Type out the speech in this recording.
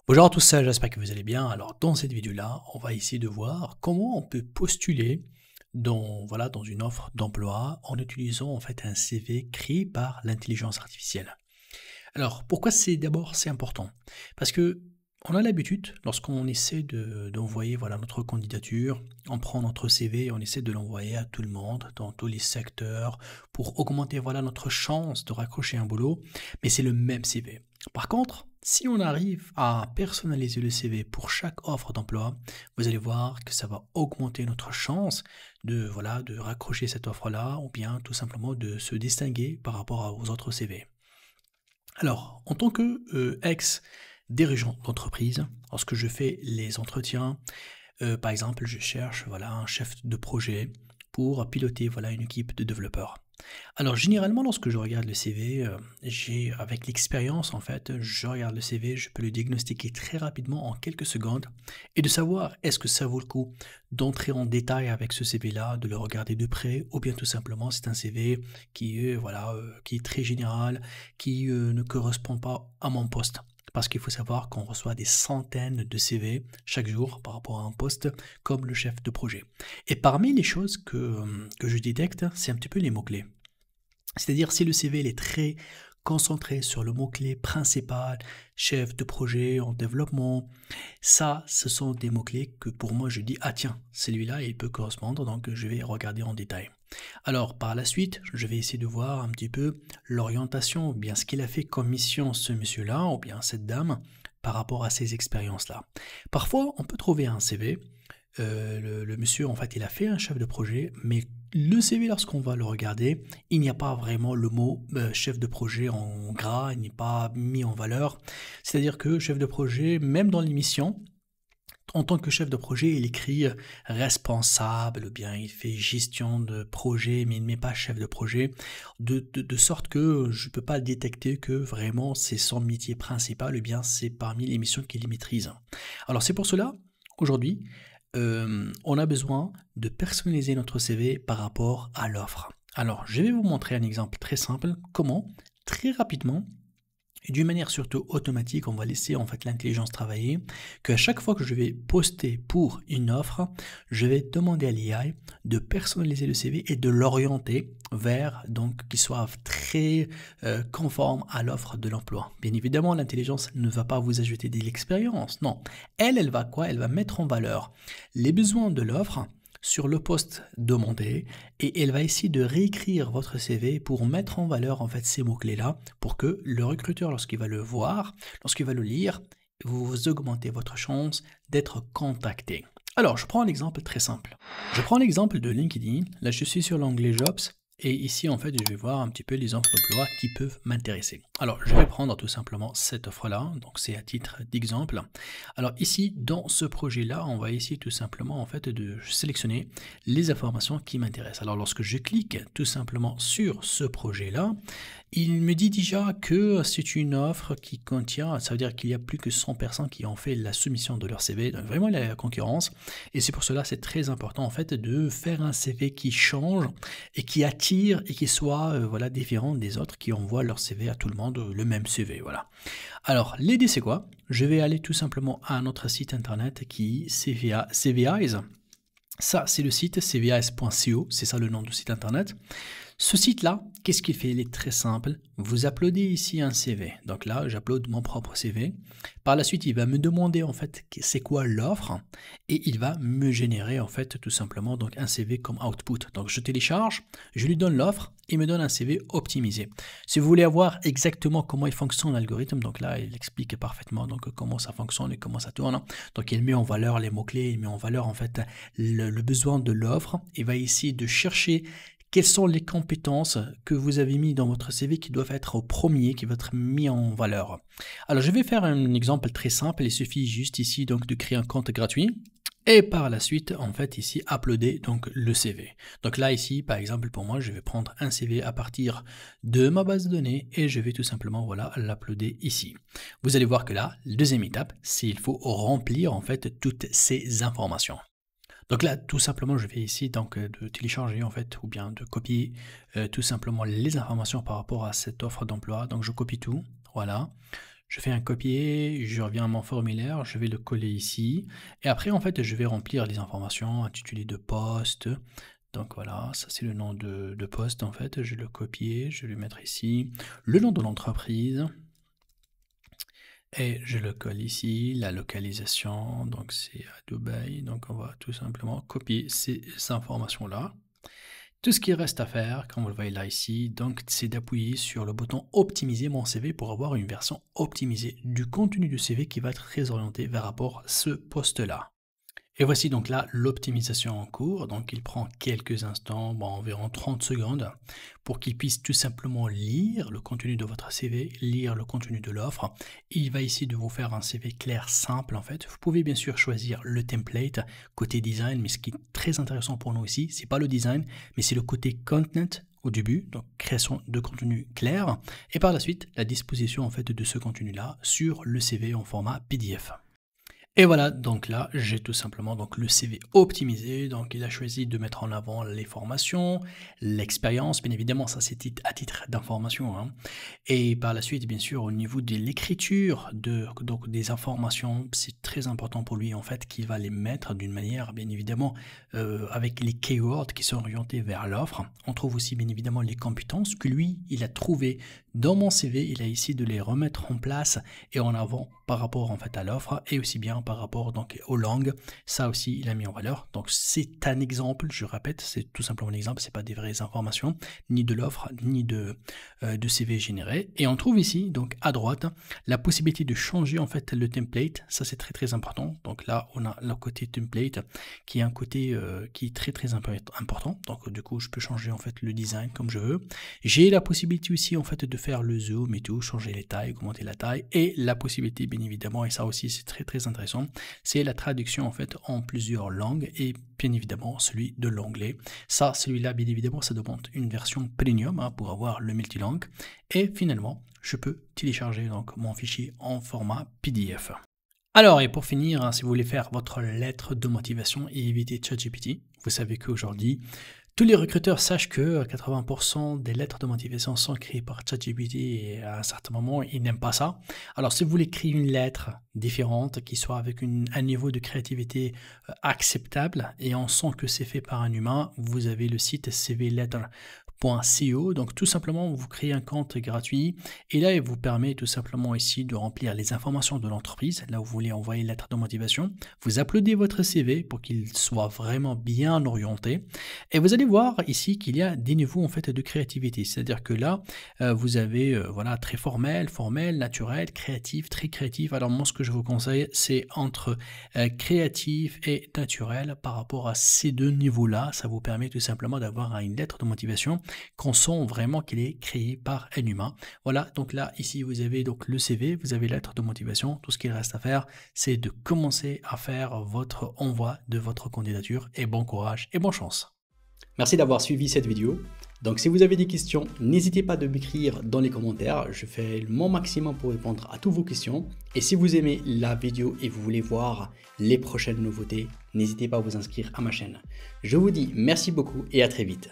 Bonjour à tous, j'espère que vous allez bien. Alors dans cette vidéo-là, on va essayer de voir comment on peut postuler dans une offre d'emploi en utilisant en fait un CV créé par l'intelligence artificielle. Alors pourquoi c'est important? Parce que on a l'habitude, lorsqu'on essaie d'envoyer notre candidature, on prend notre CV et on essaie de l'envoyer à tout le monde, dans tous les secteurs, pour augmenter notre chance de raccrocher un boulot, mais c'est le même CV. Par contre, si on arrive à personnaliser le CV pour chaque offre d'emploi, vous allez voir que ça va augmenter notre chance de raccrocher cette offre-là ou bien tout simplement de se distinguer par rapport aux autres CV. Alors, en tant que ex-dirigeant d'entreprise, lorsque je fais les entretiens, par exemple, je cherche un chef de projet pour piloter une équipe de développeurs. Alors, généralement, lorsque je regarde le CV, avec l'expérience, en fait, je regarde le CV, je peux le diagnostiquer très rapidement en quelques secondes et de savoir est-ce que ça vaut le coup d'entrer en détail avec ce CV-là, de le regarder de près, ou bien tout simplement c'est un CV qui est très général, qui ne correspond pas à mon poste. Parce qu'il faut savoir qu'on reçoit des centaines de CV chaque jour par rapport à un poste comme le chef de projet. Et parmi les choses que je détecte, c'est un petit peu les mots-clés. C'est-à-dire si le CV il est très concentré sur le mot-clé principal, chef de projet en développement, ça, ce sont des mots-clés que pour moi je dis, ah tiens, celui-là il peut correspondre, donc je vais regarder en détail. Alors par la suite, je vais essayer de voir un petit peu l'orientation, ou bien ce qu'il a fait comme mission ce monsieur-là, ou bien cette dame, par rapport à ces expériences-là. Parfois, on peut trouver un CV, le monsieur, en fait, il a fait un chef de projet, mais le CV, lorsqu'on va le regarder, il n'y a pas vraiment le mot chef de projet en gras, il n'est pas mis en valeur. C'est-à-dire que chef de projet, même dans l'émission, en tant que chef de projet, il écrit responsable, ou bien il fait gestion de projet, mais il ne met pas chef de projet, de sorte que je ne peux pas détecter que vraiment c'est son métier principal, ou bien c'est parmi les missions qu'il maîtrise. Alors c'est pour cela, aujourd'hui, on a besoin de personnaliser notre CV par rapport à l'offre. Alors, je vais vous montrer un exemple très simple, comment, très rapidement, et d'une manière surtout automatique, on va laisser en fait l'intelligence travailler, qu'à chaque fois que je vais poster pour une offre, je vais demander à l'IA de personnaliser le CV et de l'orienter vers, donc, qu'il soit très conforme à l'offre de l'emploi. Bien évidemment, l'intelligence ne va pas vous ajouter de l'expérience, non. Elle va quoi? Elle va mettre en valeur les besoins de l'offre sur le poste demandé et elle va essayer de réécrire votre CV pour mettre en valeur en fait ces mots-clés-là pour que le recruteur, lorsqu'il va le voir, lorsqu'il va le lire, vous augmentez votre chance d'être contacté. Alors, je prends un exemple très simple. Je prends l'exemple de LinkedIn. Là, je suis sur l'onglet Jobs. Et ici, en fait, je vais voir un petit peu les offres d'emploi qui peuvent m'intéresser. Alors, je vais prendre tout simplement cette offre-là. Donc, c'est à titre d'exemple. Alors, ici, dans ce projet-là, on va essayer tout simplement, en fait, de sélectionner les informations qui m'intéressent. Alors, lorsque je clique tout simplement sur ce projet-là, il me dit déjà que c'est une offre qui contient, ça veut dire qu'il y a plus que 100 personnes qui ont fait la soumission de leur CV, donc vraiment il y a la concurrence, et c'est pour cela c'est très important en fait de faire un CV qui change et qui attire et qui soit différent des autres qui envoient leur CV à tout le monde, le même CV, voilà. Alors l'idée c'est quoi? Je vais aller tout simplement à notre site internet qui est CVIs. Ça, c'est le site cvis.co, c'est ça le nom du site internet. Ce site-là, qu'est-ce qu'il fait? Il est très simple. Vous uploadez ici un CV. Donc là, j'upload mon propre CV. Par la suite, il va me demander en fait c'est quoi l'offre et il va me générer en fait tout simplement donc un CV comme output. Donc je télécharge, je lui donne l'offre, il me donne un CV optimisé. Si vous voulez avoir exactement comment il fonctionne l'algorithme, donc là, il explique parfaitement donc comment ça fonctionne et comment ça tourne. Donc il met en valeur les mots-clés, il met en valeur en fait le besoin de l'offre. Il va essayer de chercher quelles sont les compétences que vous avez mis dans votre CV qui doivent être au premier, qui doivent être mis en valeur. Alors je vais faire un exemple très simple, il suffit juste ici donc de créer un compte gratuit et par la suite en fait ici uploader donc le CV. Donc là ici par exemple pour moi je vais prendre un CV à partir de ma base de données et je vais tout simplement l'uploader ici. Vous allez voir que là, la deuxième étape, c'est il faut remplir en fait toutes ces informations. Donc là, tout simplement, je vais ici donc de télécharger en fait ou bien de copier tout simplement les informations par rapport à cette offre d'emploi. Donc je copie tout, voilà. Je fais un copier, je reviens à mon formulaire, je vais le coller ici. Et après, en fait, je vais remplir les informations, intitulé de poste. Donc voilà, ça c'est le nom de poste en fait. Je vais le copier, je vais le mettre ici. Le nom de l'entreprise. Et je le colle ici, la localisation, donc c'est à Dubaï. Donc on va tout simplement copier ces informations-là. Tout ce qu'il reste à faire, comme vous le voyez là ici, donc c'est d'appuyer sur le bouton optimiser mon CV pour avoir une version optimisée du contenu du CV qui va être très orienté vers rapport à ce poste-là. Et voici donc là l'optimisation en cours. Donc il prend quelques instants, bon, environ 30 secondes, pour qu'il puisse tout simplement lire le contenu de votre CV, lire le contenu de l'offre. Il va ici de vous faire un CV clair, simple en fait. Vous pouvez bien sûr choisir le template côté design, mais ce qui est très intéressant pour nous ici, c'est pas le design, mais c'est le côté content au début, donc création de contenu clair, et par la suite la disposition en fait de ce contenu-là sur le CV en format PDF. Et voilà, donc là, j'ai tout simplement donc le CV optimisé. Donc, il a choisi de mettre en avant les formations, l'expérience, bien évidemment, ça c'est à titre d'information, hein. Et par la suite, bien sûr, au niveau de l'écriture donc des informations, c'est très important pour lui en fait qu'il va les mettre d'une manière, bien évidemment, avec les keywords qui sont orientés vers l'offre. On trouve aussi bien évidemment les compétences que lui, il a trouvé dans mon CV. Il a essayé de les remettre en place et en avant par rapport en fait à l'offre et aussi bien par rapport donc aux langues. Ça aussi, il a mis en valeur. Donc c'est un exemple, je répète, c'est tout simplement un exemple, c'est pas des vraies informations, ni de l'offre, ni de CV généré. Et on trouve ici, donc à droite, la possibilité de changer en fait le template. Ça c'est très très important. Donc là, on a le côté template qui est un côté qui est très très important. Donc du coup, je peux changer en fait le design comme je veux. J'ai la possibilité aussi en fait de faire le zoom et tout, changer les tailles, augmenter la taille, et la possibilité bien évidemment, et ça aussi c'est très très intéressant, c'est la traduction en fait en plusieurs langues et bien évidemment celui de l'anglais. Ça, celui-là bien évidemment, ça demande une version premium hein, pour avoir le multilangue. Et finalement, je peux télécharger donc mon fichier en format PDF. Alors, et pour finir, hein, si vous voulez faire votre lettre de motivation et éviter ChatGPT, vous savez qu'aujourd'hui, tous les recruteurs sachent que 80% des lettres de motivation sont créées par ChatGPT et à un certain moment, ils n'aiment pas ça. Alors, si vous voulez créer une lettre différente, qui soit avec un niveau de créativité acceptable et on sent que c'est fait par un humain, vous avez le site cvlettre.co. Donc tout simplement, vous créez un compte gratuit et là, il vous permet tout simplement ici de remplir les informations de l'entreprise. Là où vous voulez envoyer une lettre de motivation, vous uploadez votre CV pour qu'il soit vraiment bien orienté et vous allez voir ici qu'il y a des niveaux en fait de créativité. C'est-à-dire que là, vous avez voilà très formel, naturel, créatif, très créatif. Alors moi, ce que je vous conseille, c'est entre créatif et naturel. Par rapport à ces deux niveaux-là, ça vous permet tout simplement d'avoir une lettre de motivation qu'on sent vraiment qu'elle est créée par un humain. Voilà, donc là, ici, vous avez donc le CV, vous avez la lettre de motivation. Tout ce qu'il reste à faire, c'est de commencer à faire votre envoi de votre candidature et bon courage et bonne chance. Merci d'avoir suivi cette vidéo. Donc si vous avez des questions, n'hésitez pas de m'écrire dans les commentaires. Je fais mon maximum pour répondre à toutes vos questions. Et si vous aimez la vidéo et vous voulez voir les prochaines nouveautés, n'hésitez pas à vous inscrire à ma chaîne. Je vous dis merci beaucoup et à très vite.